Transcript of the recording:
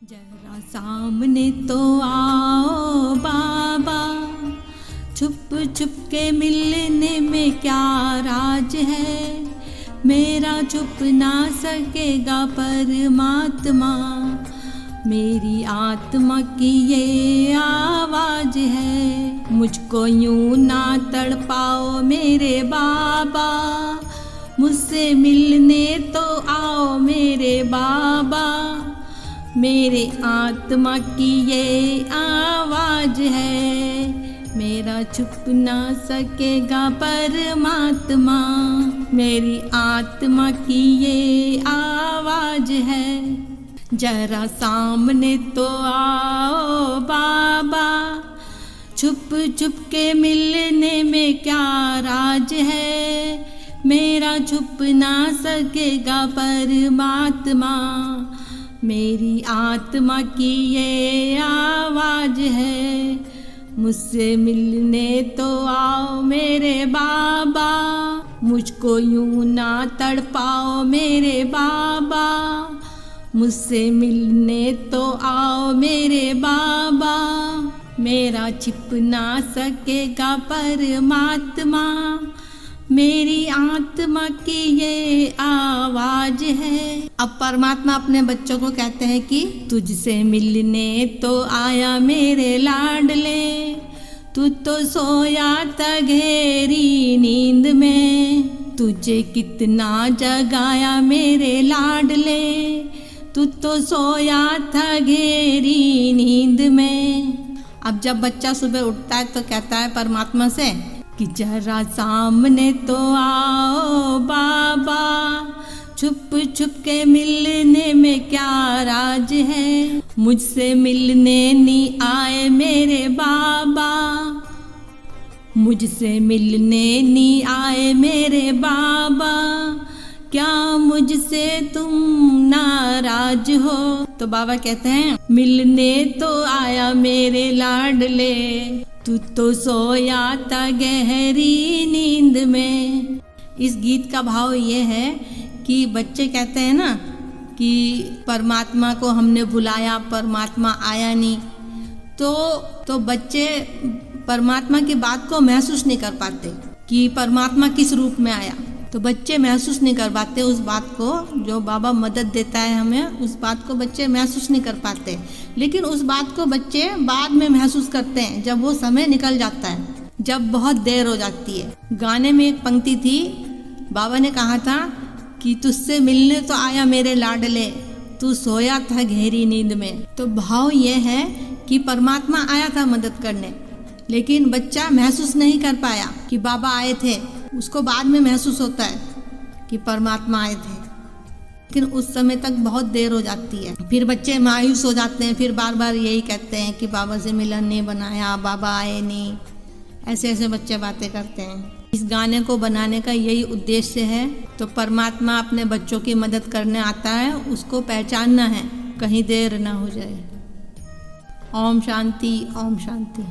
जरा सामने तो आओ बाबा, छुप छुप के मिलने में क्या राज है। मेरा छुप ना सकेगा परमात्मा, मेरी आत्मा की ये आवाज है। मुझको यूं ना तड़पाओ मेरे बाबा, मुझसे मिलने तो आओ मेरे बाबा। मेरे आत्मा की ये आवाज है, मेरा छुप ना सकेगा परमात्मा, मेरी आत्मा की ये आवाज है। जरा सामने तो आओ बाबा, छुप छुप के मिलने में क्या राज है। मेरा छुप ना सकेगा परमात्मा, मेरी आत्मा की ये आवाज है। मुझसे मिलने तो आओ मेरे बाबा, मुझको यूं ना तड़पाओ मेरे बाबा। मुझसे मिलने तो आओ मेरे बाबा, मेरा छिप ना सकेगा परमात्मा, मेरी आत्मा की ये आवाज है। अब परमात्मा अपने बच्चों को कहते हैं कि तुझसे मिलने तो आया मेरे लाडले, तू तो सोया था गहरी नींद में। तुझे कितना जगाया मेरे लाडले, तू तो सोया था गहरी नींद में। अब जब बच्चा सुबह उठता है तो कहता है परमात्मा से कि जरा सामने तो आओ बाबा, छुप छुप के मिलने में क्या राज है। मुझसे मिलने नहीं आए मेरे बाबा, मुझसे मिलने नहीं आए मेरे बाबा। क्या मुझसे तुम नाराज हो। तो बाबा कहते हैं मिलने तो आया मेरे लाडले, तू तो सोया था गहरी नींद में। इस गीत का भाव ये है कि बच्चे कहते हैं ना कि परमात्मा को हमने बुलाया, परमात्मा आया नहीं। तो बच्चे परमात्मा की बात को महसूस नहीं कर पाते कि परमात्मा किस रूप में आया। तो बच्चे महसूस नहीं कर पाते उस बात को, जो बाबा मदद देता है हमें, उस बात को बच्चे महसूस नहीं कर पाते। लेकिन उस बात को बच्चे बाद में महसूस करते हैं, जब वो समय निकल जाता है, जब बहुत देर हो जाती है। गाने में एक पंक्ति थी, बाबा ने कहा था कि तुझसे मिलने तो आया मेरे लाडले, तू सोया था गहरी नींद में। तो भाव ये है कि परमात्मा आया था मदद करने, लेकिन बच्चा महसूस नहीं कर पाया कि बाबा आए थे। उसको बाद में महसूस होता है कि परमात्मा आए थे, लेकिन उस समय तक बहुत देर हो जाती है। फिर बच्चे मायूस हो जाते हैं, फिर बार बार यही कहते हैं कि बाबा से मिलन नहीं बनाया, बाबा आए नहीं। ऐसे ऐसे बच्चे बातें करते हैं। इस गाने को बनाने का यही उद्देश्य है। तो परमात्मा अपने बच्चों की मदद करने आता है, उसको पहचानना है, कहीं देर ना हो जाए। ओम शांति, ओम शांति।